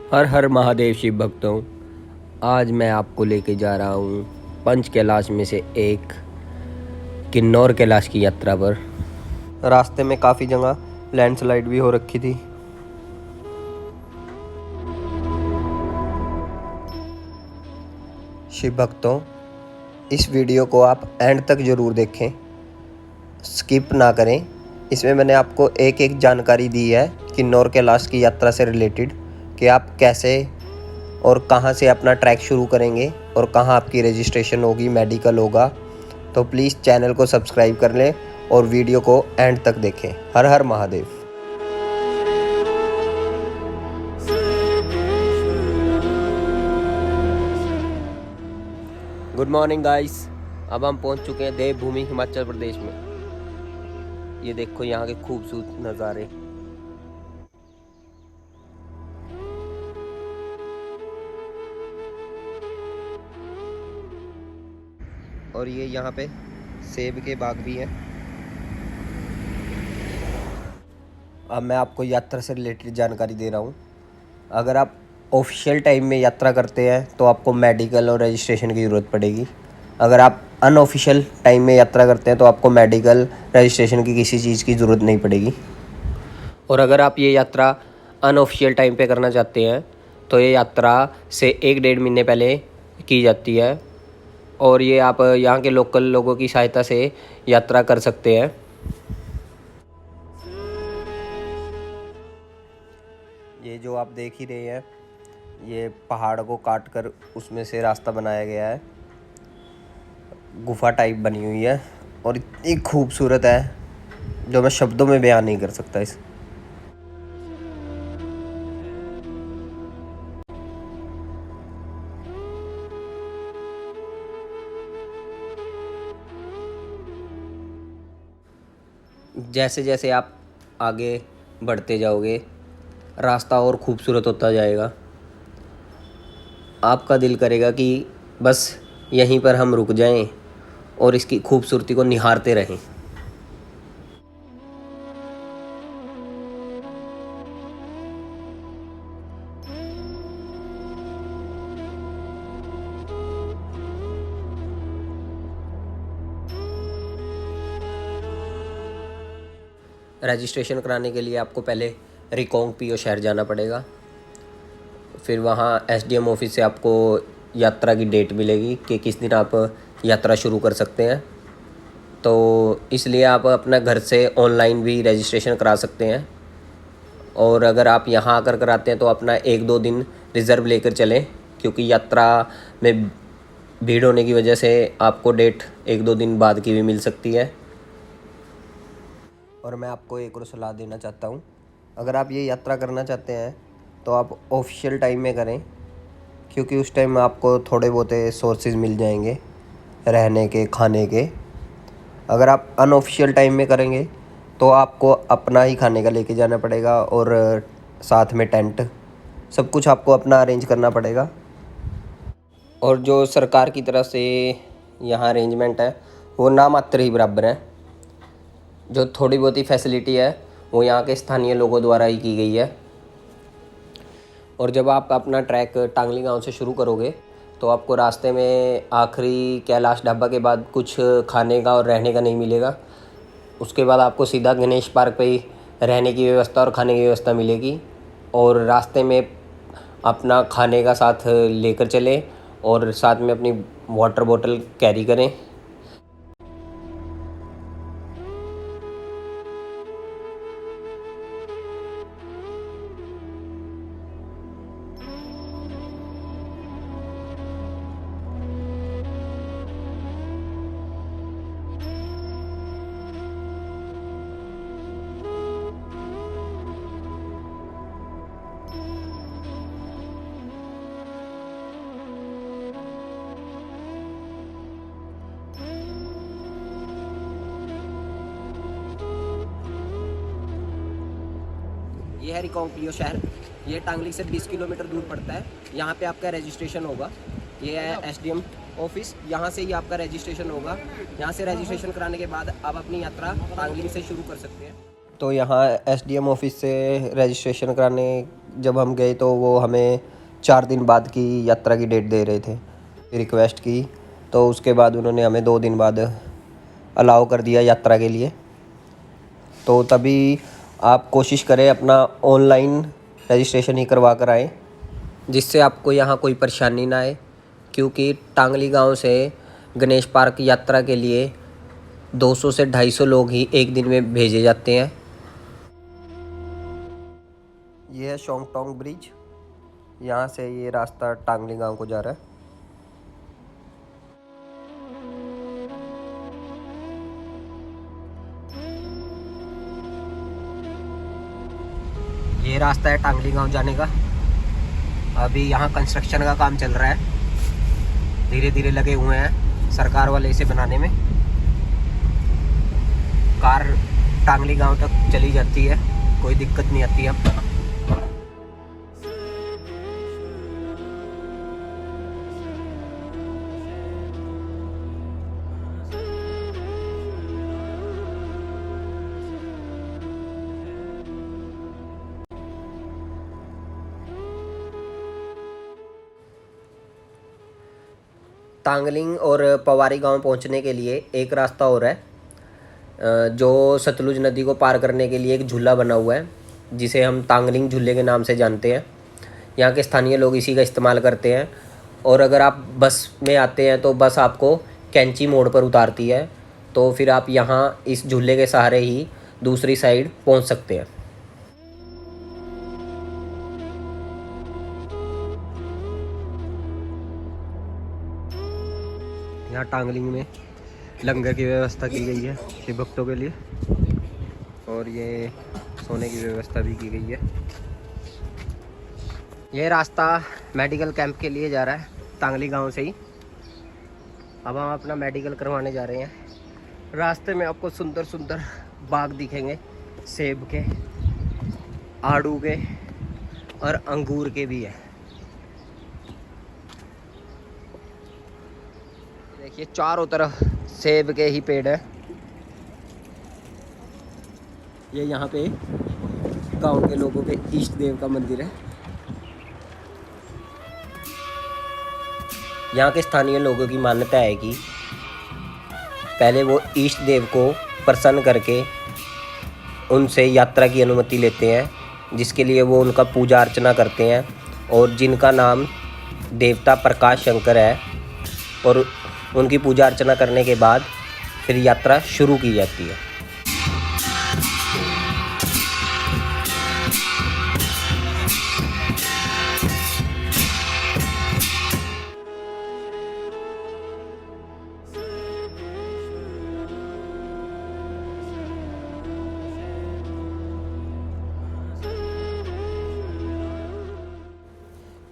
हर हर महादेव शिव भक्तों। आज मैं आपको लेके जा रहा हूँ पंच कैलाश में से एक किन्नौर कैलाश की यात्रा पर। रास्ते में काफ़ी जगह लैंडस्लाइड भी हो रखी थी। शिव भक्तों, इस वीडियो को आप एंड तक ज़रूर देखें, स्किप ना करें। इसमें मैंने आपको एक एक जानकारी दी है किन्नौर कैलाश की यात्रा से रिलेटेड, कि आप कैसे और कहाँ से अपना ट्रैक शुरू करेंगे और कहाँ आपकी रजिस्ट्रेशन होगी, मेडिकल होगा। तो प्लीज़ चैनल को सब्सक्राइब कर लें और वीडियो को एंड तक देखें। हर हर महादेव। Good morning guys. अब हम पहुंच चुके हैं देवभूमि हिमाचल प्रदेश में। ये देखो यहाँ के खूबसूरत नज़ारे। और ये यहाँ पे सेब के बाग भी हैं। अब मैं आपको यात्रा से रिलेटेड जानकारी दे रहा हूँ। अगर आप ऑफिशियल टाइम में यात्रा करते हैं तो आपको मेडिकल और रजिस्ट्रेशन की ज़रूरत पड़ेगी। अगर आप अनऑफिशियल टाइम में यात्रा करते हैं तो आपको मेडिकल रजिस्ट्रेशन की किसी चीज़ की ज़रूरत नहीं पड़ेगी। और अगर आप ये यात्रा अनऑफिशियल टाइम पे करना चाहते हैं तो ये यात्रा से 1-1.5 महीने पहले की जाती है। और ये आप यहाँ के लोकल लोगों की सहायता से यात्रा कर सकते हैं। ये जो आप देख ही रहे हैं, ये पहाड़ को काट कर उसमें से रास्ता बनाया गया है। गुफा टाइप बनी हुई है और इतनी खूबसूरत है जो मैं शब्दों में बयान नहीं कर सकता इस। जैसे जैसे आप आगे बढ़ते जाओगे रास्ता और खूबसूरत होता जाएगा। आपका दिल करेगा कि बस यहीं पर हम रुक जाएं और इसकी खूबसूरती को निहारते रहें। रजिस्ट्रेशन कराने के लिए आपको पहले रिकांगपिओ शहर जाना पड़ेगा। फिर वहाँ एसडीएम ऑफिस से आपको यात्रा की डेट मिलेगी कि किस दिन आप यात्रा शुरू कर सकते हैं। तो इसलिए आप अपना घर से ऑनलाइन भी रजिस्ट्रेशन करा सकते हैं। और अगर आप यहाँ आकर कराते हैं तो अपना 1-2 दिन रिज़र्व लेकर चलें, क्योंकि यात्रा में भीड़ होने की वजह से आपको डेट 1-2 दिन बाद की भी मिल सकती है। और मैं आपको एक और सलाह देना चाहता हूँ, अगर आप ये यात्रा करना चाहते हैं तो आप ऑफिशियल टाइम में करें, क्योंकि उस टाइम में आपको थोड़े बहुत सोर्सेज मिल जाएंगे रहने के, खाने के। अगर आप अनऑफिशियल टाइम में करेंगे तो आपको अपना ही खाने का लेके जाना पड़ेगा और साथ में टेंट, सब कुछ आपको अपना अरेंज करना पड़ेगा। और जो सरकार की तरफ से यहाँ अरेंजमेंट है वो नामात्र ही बराबर है। जो थोड़ी बहुत ही फैसिलिटी है वो यहाँ के स्थानीय लोगों द्वारा ही की गई है। और जब आप अपना ट्रैक टांगली गांव से शुरू करोगे तो आपको रास्ते में आखिरी कैलाश ढाबा के बाद कुछ खाने का और रहने का नहीं मिलेगा। उसके बाद आपको सीधा गणेश पार्क पे ही रहने की व्यवस्था और खाने की व्यवस्था मिलेगी। और रास्ते में अपना खाने का साथ लेकर चलें और साथ में अपनी वाटर बोतल कैरी करें। ये है रिकांगपिओ शहर। ये टांगली से 20 किलोमीटर दूर पड़ता है। यहाँ पे आपका रजिस्ट्रेशन होगा। ये है एसडीएम ऑफिस, यहाँ से ही आपका रजिस्ट्रेशन होगा। यहाँ से रजिस्ट्रेशन कराने के बाद आप अपनी यात्रा टांगली से शुरू कर सकते हैं। तो यहाँ एसडीएम ऑफिस से रजिस्ट्रेशन कराने जब हम गए तो वो हमें 4 दिन बाद की यात्रा की डेट दे रहे थे। रिक्वेस्ट की तो उसके बाद उन्होंने हमें 2 दिन बाद अलाउ कर दिया यात्रा के लिए। तो तभी आप कोशिश करें अपना ऑनलाइन रजिस्ट्रेशन ही करवा कर आएँ, जिससे आपको यहाँ कोई परेशानी ना आए। क्योंकि टांगली गांव से गणेश पार्क यात्रा के लिए 200 से 250 लोग ही एक दिन में भेजे जाते हैं। ये है शोंगटोंग ब्रिज, यहाँ से ये रास्ता टांगली गांव को जा रहा है। ये रास्ता है टांगली गांव जाने का। अभी यहाँ कंस्ट्रक्शन का काम चल रहा है, धीरे धीरे लगे हुए हैं सरकार वाले इसे बनाने में। कार टांगली गांव तक चली जाती है, कोई दिक्कत नहीं आती अब। तांगलिंग और पवारी गांव पहुंचने के लिए एक रास्ता और है, जो सतलुज नदी को पार करने के लिए एक झूला बना हुआ है, जिसे हम तांगलिंग झूले के नाम से जानते हैं। यहाँ के स्थानीय लोग इसी का इस्तेमाल करते हैं। और अगर आप बस में आते हैं तो बस आपको कैंची मोड़ पर उतारती है, तो फिर आप यहाँ इस झूले के सहारे ही दूसरी साइड पहुँच सकते हैं। यहाँ टांगलिंग में लंगर की व्यवस्था की गई है शिव भक्तों के लिए, और ये सोने की व्यवस्था भी की गई है। ये रास्ता मेडिकल कैंप के लिए जा रहा है टांगली गांव से ही। अब हम अपना मेडिकल करवाने जा रहे हैं। रास्ते में आपको सुंदर सुंदर बाग दिखेंगे, सेब के, आड़ू के और अंगूर के भी है। देखिए चारों तरफ सेब के ही पेड़ है। ये यहाँ पे गांव के लोगों के इष्ट देव का मंदिर है। यहाँ के स्थानीय लोगों की मान्यता है कि पहले वो इष्ट देव को प्रसन्न करके उनसे यात्रा की अनुमति लेते हैं, जिसके लिए वो उनका पूजा अर्चना करते हैं। और जिनका नाम देवता प्रकाश शंकर है, और उनकी पूजा अर्चना करने के बाद फिर यात्रा शुरू की जाती है।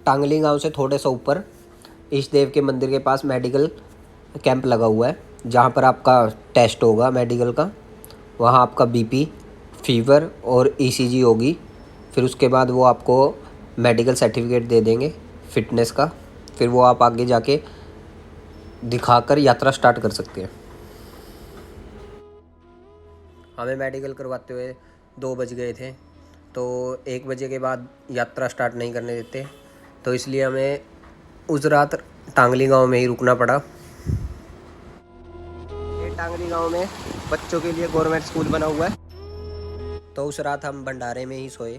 टांगली गांव से थोड़े से ऊपर इष्ट देव के मंदिर के पास मेडिकल कैंप लगा हुआ है, जहाँ पर आपका टेस्ट होगा मेडिकल का। वहाँ आपका बीपी, फीवर और ईसीजी होगी। फिर उसके बाद वो आपको मेडिकल सर्टिफिकेट दे देंगे फिटनेस का। फिर वो आप आगे जाके दिखाकर यात्रा स्टार्ट कर सकते हैं। हमें मेडिकल करवाते हुए 2 बज गए थे, तो 1 बजे के बाद यात्रा स्टार्ट नहीं करने देते, तो इसलिए हमें उस रात टांगली गांव में ही रुकना पड़ा। ये टांगली गांव में बच्चों के लिए गवर्नमेंट स्कूल बना हुआ है, तो उस रात हम भंडारे में ही सोए,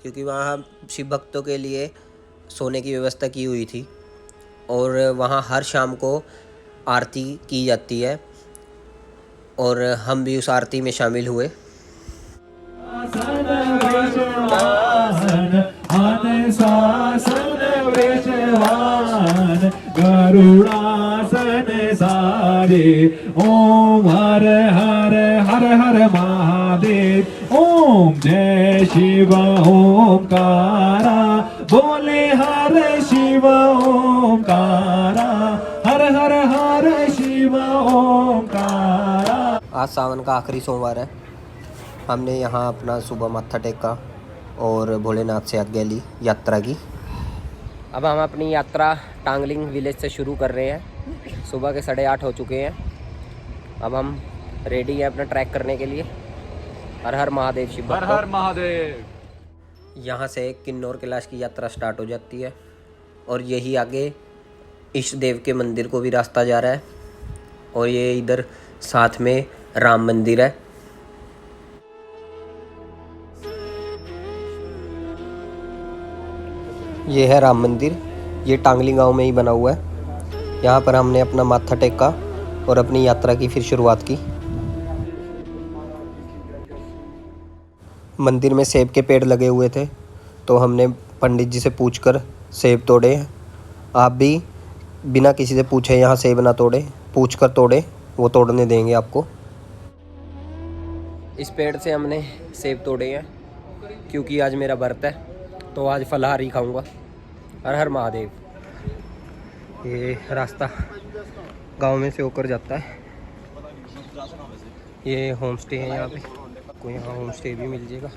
क्योंकि वहाँ शिव भक्तों के लिए सोने की व्यवस्था की हुई थी। और वहाँ हर शाम को आरती की जाती है, और हम भी उस आरती में शामिल हुए। गरुड़ासन सारे ओम हर हर हर हर महादेव, ओम जय शिव ओंकारा, बोले हर शिव ओंकारा, हर हर हर शिव ओंकारा। आज सावन का आखिरी सोमवार है। हमने यहाँ अपना सुबह माथा टेका और भोलेनाथ से आज्ञा ली यात्रा की। अब हम अपनी यात्रा टांगलिंग विलेज से शुरू कर रहे हैं। सुबह के 8:30 हो चुके हैं। अब हम रेडी हैं अपना ट्रैक करने के लिए। हर हर महादेव शिव भक्तों। हर हर महादेव। यहाँ से किन्नौर कैलाश की यात्रा स्टार्ट हो जाती है और यही आगे इष्ट देव के मंदिर को भी रास्ता जा रहा है और ये इधर साथ में राम मंदिर है। ये है राम मंदिर, ये टांगली गांव में ही बना हुआ है। यहाँ पर हमने अपना माथा टेका और अपनी यात्रा की फिर शुरुआत की। मंदिर में सेब के पेड़ लगे हुए थे तो हमने पंडित जी से पूछकर सेब तोड़े। आप भी बिना किसी से पूछे यहाँ सेब ना तोड़े, पूछकर तोड़े, वो तोड़ने देंगे आपको। इस पेड़ से हमने सेब तोड़े हैं क्योंकि आज मेरा व्रत है तो आज फलाहार ही खाऊंगा। हर हर महादेव। ये रास्ता गांव में से होकर जाता है। ये होम स्टे है, यहाँ पे आपको यहाँ होम स्टे भी मिल जाएगा।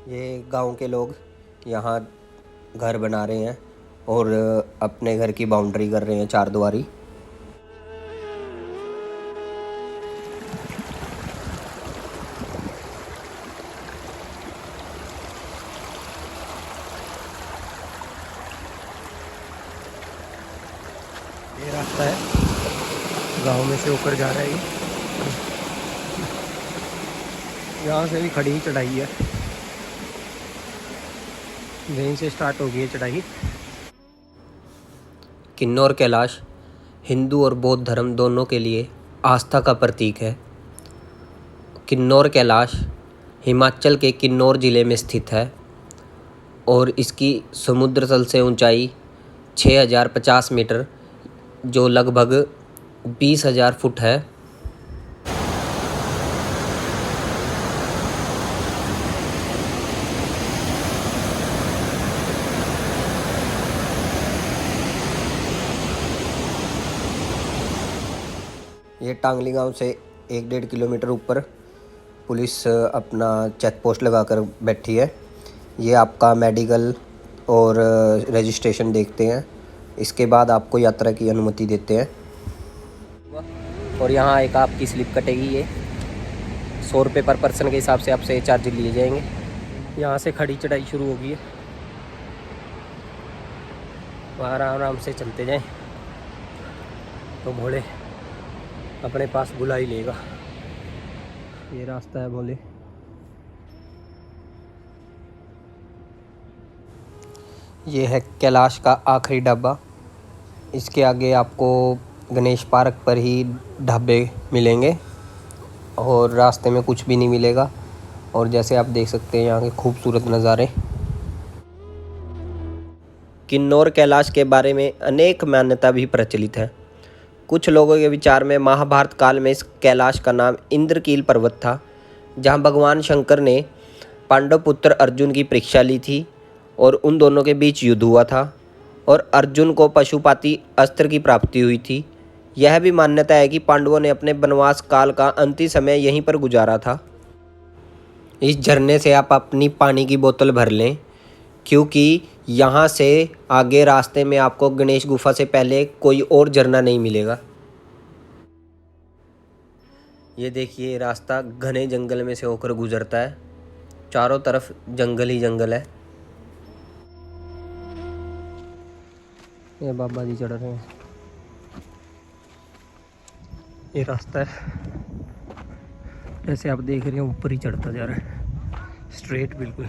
ये गांव के लोग यहाँ घर बना रहे हैं और अपने घर की बाउंड्री कर रहे हैं, चार द्वारी। ये रास्ता है, गांव में से होकर जा रहा है। यहाँ से भी खड़ी ही चढ़ाई है, यहीं से स्टार्ट हो गई है चढ़ाई। किन्नौर कैलाश हिंदू और बौद्ध धर्म दोनों के लिए आस्था का प्रतीक है। किन्नौर कैलाश हिमाचल के किन्नौर ज़िले में स्थित है और इसकी समुद्र तल से ऊंचाई 6050 मीटर जो लगभग 20,000 फुट है। ये टांगली गांव से 1-1.5 किलोमीटर ऊपर पुलिस अपना चेक पोस्ट लगाकर बैठी है। ये आपका मेडिकल और रजिस्ट्रेशन देखते हैं, इसके बाद आपको यात्रा की अनुमति देते हैं। और यहाँ एक आपकी स्लिप कटेगी, ये 100 रुपये पर पर्सन के हिसाब से आपसे चार्ज लिए जाएंगे। यहाँ से खड़ी चढ़ाई शुरू होगी है, तो आराम आराम से चलते जाएं तो भोले अपने पास बुला ही लेगा। ये रास्ता है भोले। ये है कैलाश का आखिरी ढाबा। इसके आगे आपको गणेश पार्क पर ही ढाबे मिलेंगे और रास्ते में कुछ भी नहीं मिलेगा। और जैसे आप देख सकते हैं यहाँ के खूबसूरत नज़ारे। किन्नौर कैलाश के बारे में अनेक मान्यता भी प्रचलित है। कुछ लोगों के विचार में महाभारत काल में इस कैलाश का नाम इंद्रकील पर्वत था, जहाँ भगवान शंकर ने पांडव पुत्र अर्जुन की परीक्षा ली थी और उन दोनों के बीच युद्ध हुआ था और अर्जुन को पशुपाति अस्त्र की प्राप्ति हुई थी। यह भी मान्यता है कि पांडवों ने अपने वनवास काल का अंतिम समय यहीं पर गुजारा था। इस झरने से आप अपनी पानी की बोतल भर लें क्योंकि यहाँ से आगे रास्ते में आपको गणेश गुफा से पहले कोई और झरना नहीं मिलेगा। ये देखिए रास्ता घने जंगल में से होकर गुजरता है, चारों तरफ जंगल ही जंगल है। ये बाबा जी चढ़ रहे हैं। ये रास्ता है, जैसे आप देख रहे हैं ऊपर ही चढ़ता जा रहा है, स्ट्रेट बिल्कुल।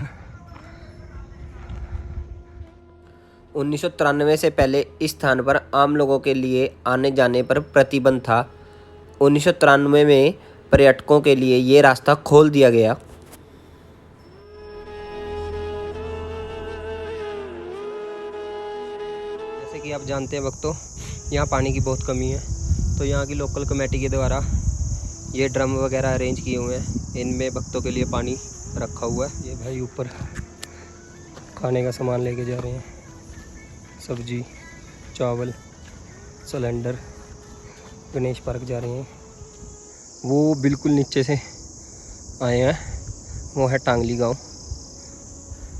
1993 से पहले इस स्थान पर आम लोगों के लिए आने जाने पर प्रतिबंध था। 1993 में पर्यटकों के लिए ये रास्ता खोल दिया गया। जैसे कि आप जानते हैं भक्तों, यहाँ पानी की बहुत कमी है, तो यहाँ की लोकल कमेटी के द्वारा ये ड्रम वगैरह अरेंज किए हुए हैं, इनमें भक्तों के लिए पानी रखा हुआ है। ये भाई ऊपर खाने का सामान लेके जा रहे हैं, सब्जी, चावल, सिलेंडर। गणेश पार्क जा रहे हैं। वो बिल्कुल नीचे से आए हैं, वो है टांगली गांव।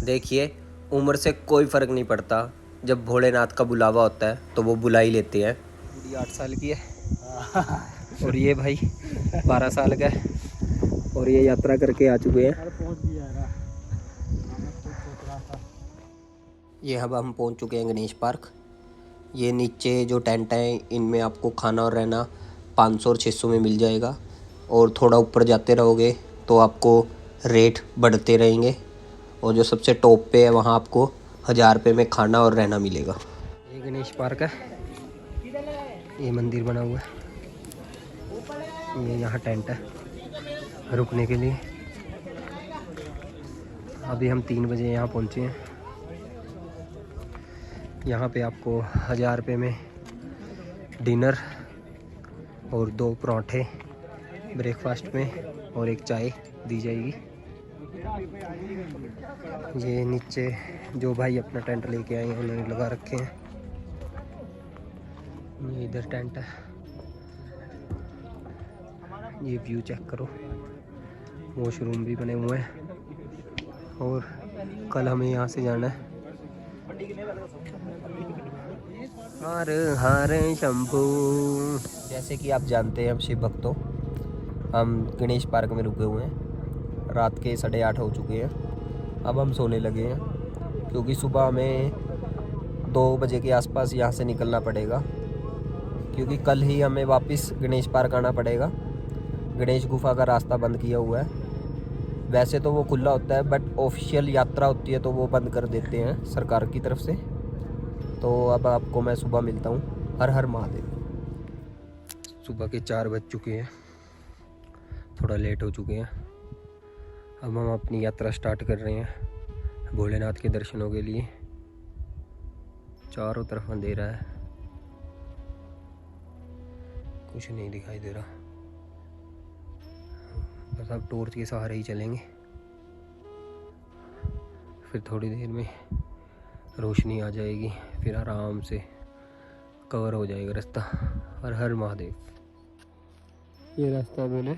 देखिए उम्र से कोई फ़र्क नहीं पड़ता, जब भोलेनाथ का बुलावा होता है तो वो बुला ही लेते हैं। 8 साल की है। और ये भाई 12 साल का है और ये यात्रा करके आ चुके हैं। ये अब हम पहुंच चुके हैं गणेश पार्क। ये नीचे जो टेंट है इनमें आपको खाना और रहना 500 और 600 में मिल जाएगा, और थोड़ा ऊपर जाते रहोगे तो आपको रेट बढ़ते रहेंगे, और जो सबसे टॉप पे है वहाँ आपको 1000 रुपये में खाना और रहना मिलेगा। ये गणेश पार्क है, ये मंदिर बना हुआ है, ये यहाँ टेंट है रुकने के लिए। अभी हम 3 बजे यहाँ पहुँचे हैं। यहाँ पे आपको 1000 रुपये में डिनर और 2 पराठे ब्रेकफास्ट में और एक चाय दी जाएगी। ये नीचे जो भाई अपना टेंट लेके आए हैं उन्होंने लगा रखे हैं। ये इधर टेंट है, ये व्यू चेक करो, वॉशरूम भी बने हुए हैं। और कल हमें यहाँ से जाना है हर हर शंभू। जैसे कि आप जानते हैं हम शिव भक्तों, हम गणेश पार्क में रुके हुए हैं। रात के 8:30 हो चुके हैं। अब हम सोने लगे हैं क्योंकि सुबह हमें 2 बजे के आसपास यहाँ से निकलना पड़ेगा, क्योंकि कल ही हमें वापस गणेश पार्क आना पड़ेगा। गणेश गुफा का रास्ता बंद किया हुआ है। वैसे तो वो खुला होता है, बट ऑफिशियल यात्रा होती है तो वो बंद कर देते हैं सरकार की तरफ से। तो अब आपको मैं सुबह मिलता हूँ। हर हर महादेव। सुबह के 4 बज चुके हैं, थोड़ा लेट हो चुके हैं। अब हम अपनी यात्रा स्टार्ट कर रहे हैं भोलेनाथ के दर्शनों के लिए। चारों तरफ अंधेरा है, कुछ नहीं दिखाई दे रहा, बस अब टॉर्च के सहारे ही चलेंगे। फिर थोड़ी देर में रोशनी आ जाएगी, फिर आराम से कवर हो जाएगा रास्ता। हर हर महादेव। ये रास्ता मैंने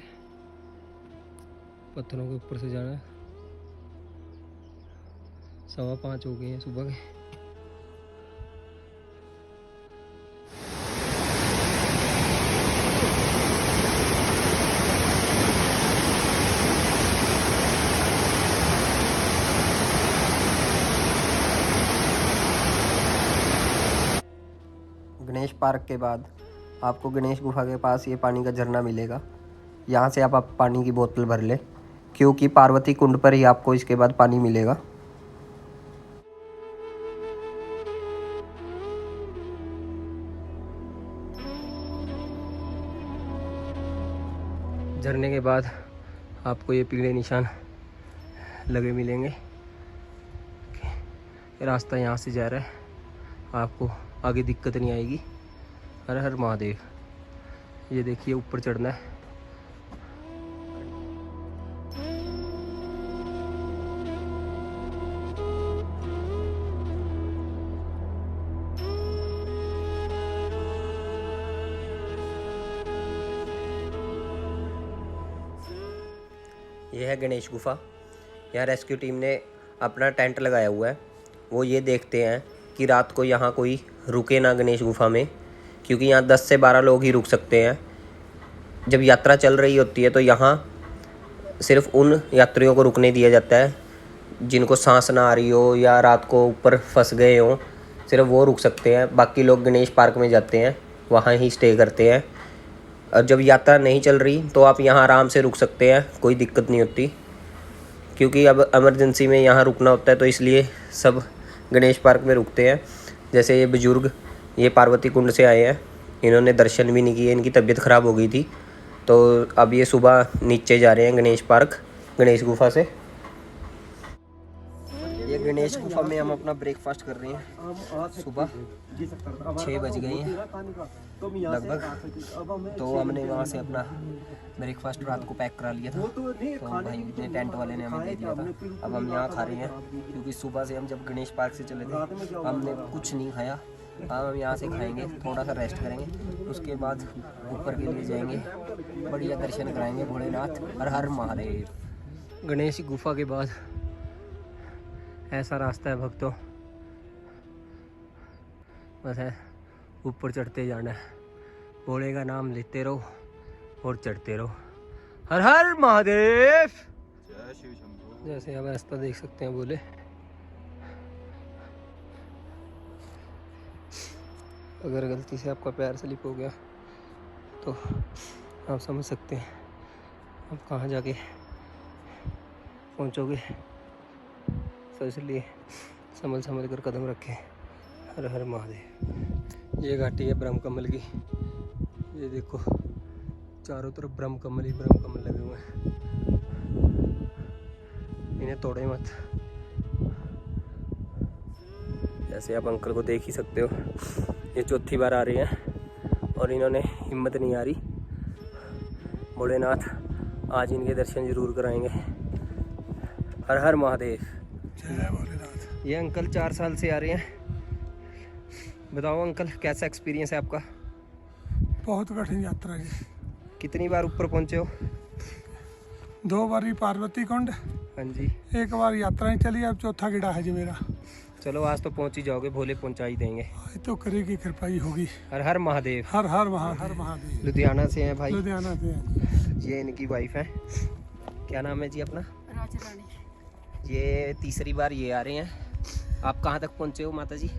पत्थरों के ऊपर से जाना है। 5:15 हो गए हैं सुबह के। गणेश पार्क के बाद आपको गणेश गुफा के पास ये पानी का झरना मिलेगा। यहाँ से आप पानी की बोतल भर लें, क्योंकि पार्वती कुंड पर ही आपको इसके बाद पानी मिलेगा। झरने के बाद आपको ये पीले निशान लगे मिलेंगे। रास्ता यहाँ से जा रहा है, आपको आगे दिक्कत नहीं आएगी। हर हर महादेव। ये देखिए ऊपर चढ़ना है। यह है गणेश गुफा। यहाँ रेस्क्यू टीम ने अपना टेंट लगाया हुआ है। वो ये देखते हैं कि रात को यहाँ कोई रुके ना गणेश गुफा में, क्योंकि यहाँ 10 से 12 लोग ही रुक सकते हैं। जब यात्रा चल रही होती है तो यहाँ सिर्फ उन यात्रियों को रुकने दिया जाता है जिनको सांस ना आ रही हो या रात को ऊपर फंस गए हो, सिर्फ वो रुक सकते हैं। बाकी लोग गणेश पार्क में जाते हैं, वहाँ ही स्टे करते हैं। और जब यात्रा नहीं चल रही तो आप यहाँ आराम से रुक सकते हैं, कोई दिक्कत नहीं होती। क्योंकि अब इमरजेंसी में यहाँ रुकना होता है तो इसलिए सब गणेश पार्क में रुकते हैं। जैसे ये बुजुर्ग, ये पार्वती कुंड से आए हैं, इन्होंने दर्शन भी नहीं किए, इनकी तबीयत ख़राब हो गई थी, तो अब ये सुबह नीचे जा रहे हैं गणेश पार्क, गणेश गुफा से। ये गणेश गुफा में हम अपना ब्रेकफास्ट कर रहे हैं। सुबह 6 बज गए हैं लगभग, तो हमने वहाँ से अपना ब्रेकफास्ट रात को पैक करा लिया था, तो भाई ने टेंट वाले ने हमें दे दिया था। अब हम यहाँ खा रहे हैं, क्योंकि सुबह से हम जब गणेश पार्क से चले थे हमने कुछ नहीं खाया। हम यहाँ से खाएंगे, थोड़ा सा रेस्ट करेंगे, उसके बाद ऊपर के लिए जाएंगे, बढ़िया दर्शन कराएंगे भोलेनाथ। हर हर महादेव। गणेश गुफा के बाद ऐसा रास्ता है भक्तों, बस है ऊपर चढ़ते जाना है। भोले का नाम लेते रहो और चढ़ते रहो। हर हर महादेव। जय शिव शंभू। जैसे आप रास्ता देख सकते हैं बोले, अगर गलती से आपका पैर स्लिप हो गया तो आप समझ सकते हैं आप कहाँ जाके पहुँचोगे। तो इसलिए संभल कर कदम रखें। हर हर महादेव। ये घाटी है ब्रह्म कमल की। ये देखो चारों तरफ ब्रह्म कमल ही ब्रह्म कमल लगे हुए हैं, इन्हें तोड़े मत। जैसे आप अंकल को देख ही सकते हो, ये चौथी बार आ रही हैं और इन्होंने हिम्मत नहीं आ रही। भोलेनाथ आज इनके दर्शन जरूर कराएंगे। हर हर महादेव। जय भोलेनाथ। ये अंकल 4 साल से आ रहे हैं। बताओ अंकल, कैसा एक्सपीरियंस है आपका? बहुत कठिन यात्रा जी। कितनी बार ऊपर पहुंचे हो? 2 बारी पार्वती कुंड, हाँ जी। 1 बार यात्राएं चली, अब चौथा गिड़ा है जी मेरा। चलो आज तो पहुंच ही जाओगे, भोले पहुंचा ही देंगे। आज तो करेगी कृपा ही होगी। हर हर महादेव। हर हर महादेव। लुधियाना से हैं भाई। लुधियाना से हैं। ये इनकी वाइफ है। क्या नाम है जी अपना? राजा रानी। ये तीसरी बार ये आ रहे हैं। आप कहाँ तक पहुँचे हो माता जी?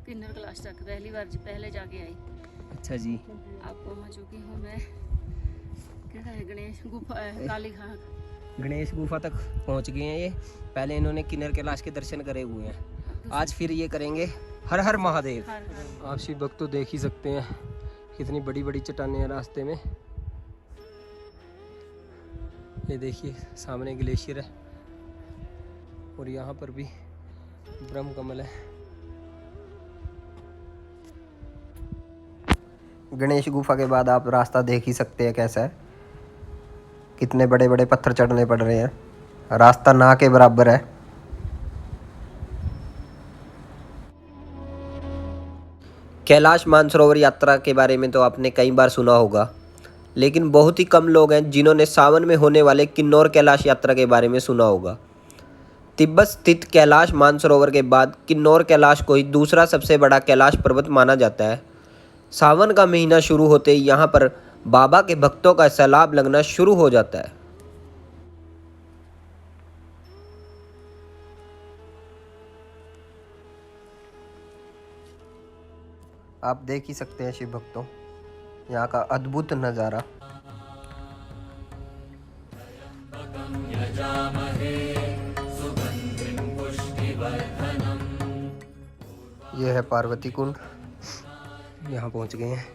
किन्नर क्लास तक पहली बार पहले जाके आई। अच्छा जी। आप पहुंच चुकी हूँ मैं। क्या है गणेश गुफा, काली घाट, गणेश गुफा तक पहुँच गए हैं ये। पहले इन्होंने किन्नर कैलाश के दर्शन करे हुए हैं, आज फिर ये करेंगे। हर हर महादेव। हर हर। आप शिव भक्त तो देख ही सकते हैं कितनी बड़ी बड़ी चट्टानें हैं रास्ते में। ये देखिए सामने ग्लेशियर है और यहाँ पर भी ब्रह्म कमल है। गणेश गुफा के बाद आप रास्ता देख ही सकते हैं कैसा है। कितने बड़े बड़े पत्थर चढ़ने पड़ रहे हैं, रास्ता ना के बराबर है। कैलाश मानसरोवर यात्रा के बारे में तो आपने कई बार सुना होगा, लेकिन बहुत ही कम लोग हैं जिन्होंने सावन में होने वाले किन्नौर कैलाश यात्रा के बारे में सुना होगा। तिब्बत स्थित कैलाश मानसरोवर के बाद किन्नौर कैलाश को ही दूसरा सबसे बड़ा कैलाश पर्वत माना जाता है। सावन का महीना शुरू होते ही यहाँ पर बाबा के भक्तों का सैलाब लगना शुरू हो जाता है। आप देख ही सकते हैं शिव भक्तों यहाँ का अद्भुत नज़ारा। यह है पार्वती कुंड। यहाँ पहुँच गए हैं,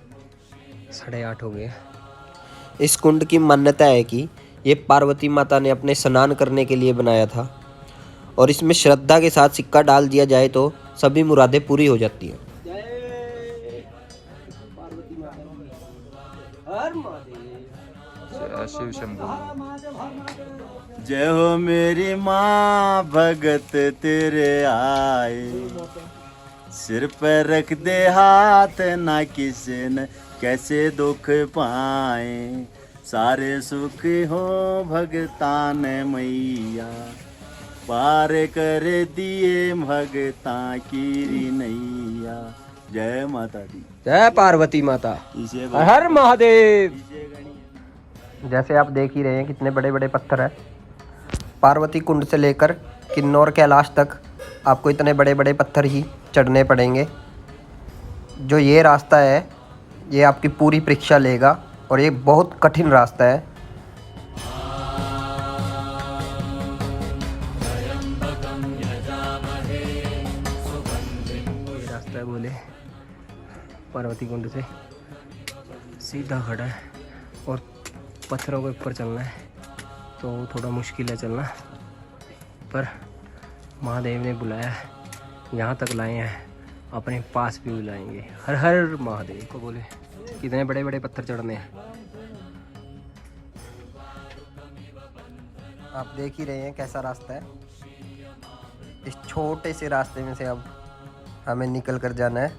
8:30 हो गए। इस कुंड की मान्यता है कि ये पार्वती माता ने अपने स्नान करने के लिए बनाया था और इसमें श्रद्धा के साथ सिक्का डाल दिया जाए तो सभी मुरादें पूरी हो जाती हैं। जय शिव शंभू। जय हो मेरी माँ, भगत तेरे आए, सिर पर रख दे हाथ, ना किसी न कैसे दुख पाए, सारे सुख हो भगतान मैया, पार कर दिए भगता की नैया। जय माता दी। जय पार्वती माता। हर महादेव। जैसे आप देख ही रहे हैं कितने बड़े बड़े पत्थर है। पार्वती कुंड से लेकर किन्नौर कैलाश तक आपको इतने बड़े बड़े पत्थर ही चढ़ने पड़ेंगे। जो ये रास्ता है ये आपकी पूरी परीक्षा लेगा और ये बहुत कठिन रास्ता है। ये रास्ता है बोले पार्वती कुंड से सीधा खड़ा है और पत्थरों के ऊपर चलना है तो थोड़ा मुश्किल है चलना, पर महादेव ने बुलाया है, यहाँ तक लाए हैं, अपने पास भी बुलाएंगे। हर हर महादेव को बोले। कितने बड़े बड़े पत्थर चढ़ने हैं, आप देख ही रहे हैं कैसा रास्ता है। इस छोटे से रास्ते में से अब हमें निकल कर जाना है।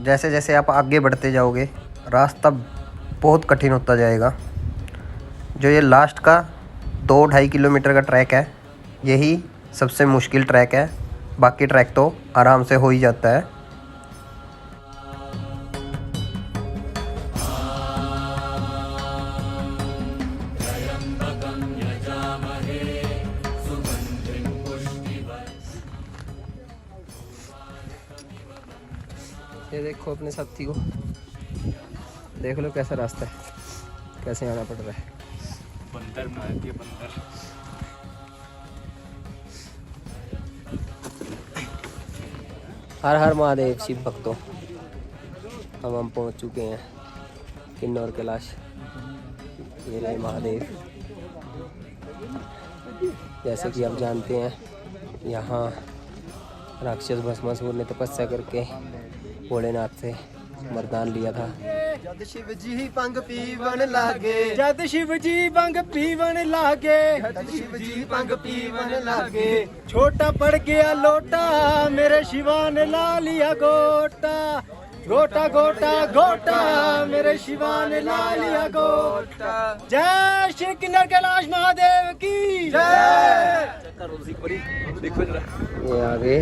जैसे जैसे आप आगे बढ़ते जाओगे रास्ता बहुत कठिन होता जाएगा। जो ये लास्ट का 2-2.5 किलोमीटर का ट्रैक है यही सबसे मुश्किल ट्रैक है बाकी ट्रैक तो आराम से हो ही जाता है। ये देखो अपने साथी को, देख लो कैसा रास्ता है, कैसे आना पड़ रहा है। बंदर मारती है बंदर। हर हर महादेव शिव भक्तों, हम पहुंच चुके हैं किन्नौर कैलाश। ये रहे महादेव। जैसे कि आप जानते हैं, यहाँ राक्षस भस्मासुर ने तपस्या करके भोलेनाथ से वरदान लिया था। जद शिव जी भंग पीवन लागे, जद शिव जी भंग पीवन लागे, जद शिव जी भंग पीवन लागे, छोटा पड़ गया लोटा मेरे शिवा ने ला लिया गोटा, गोटा गोटा गोटा मेरे शिवा ने ला लिया गोटा। जय श्री किन्नर कैलाश महादेव की जय। ये आगे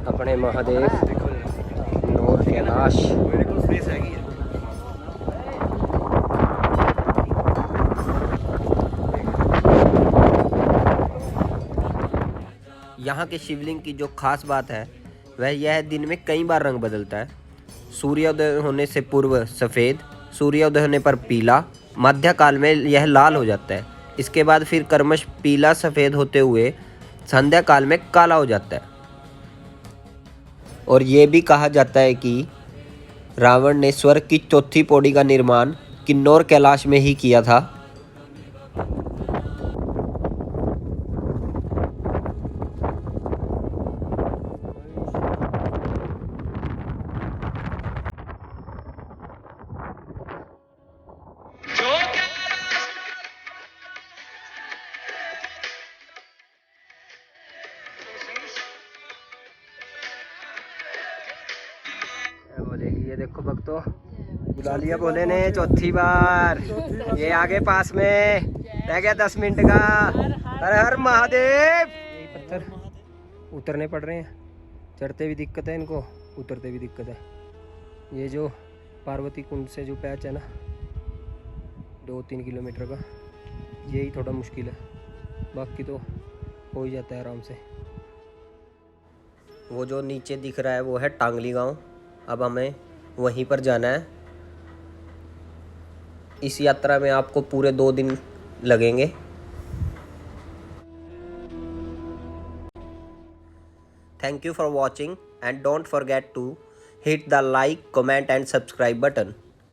अपने महादेव किन्नौर कैलाश। यहाँ के शिवलिंग की जो खास बात है वह यह है, दिन में कई बार रंग बदलता है। सूर्योदय होने से पूर्व सफ़ेद, सूर्योदय होने पर पीला, मध्यकाल में यह लाल हो जाता है। इसके बाद फिर क्रमश पीला सफ़ेद होते हुए संध्या काल में काला हो जाता है। और ये भी कहा जाता है कि रावण ने स्वर्ग की चौथी पौड़ी का निर्माण किन्नौर कैलाश में ही किया था। बोलेगी, ये देखो भक्तों, बुला लिया भोले ने चौथी बार। ये आगे पास में रह गया 10 मिनट का। हर हर महादेव। यही पत्थर उतरने पड़ रहे हैं, चढ़ते भी दिक्कत है इनको, उतरते भी दिक्कत है। ये जो पार्वती कुंड से जो पैच है ना, 2-3 किलोमीटर का, यही थोड़ा मुश्किल है, बाकी तो हो ही जाता है आराम से। वो जो नीचे दिख रहा है वो है टांगली गांव। अब हमें वहीं पर जाना है। इस यात्रा में आपको पूरे 2 दिन लगेंगे। Thank you for watching and don't forget to hit the like, comment and subscribe button.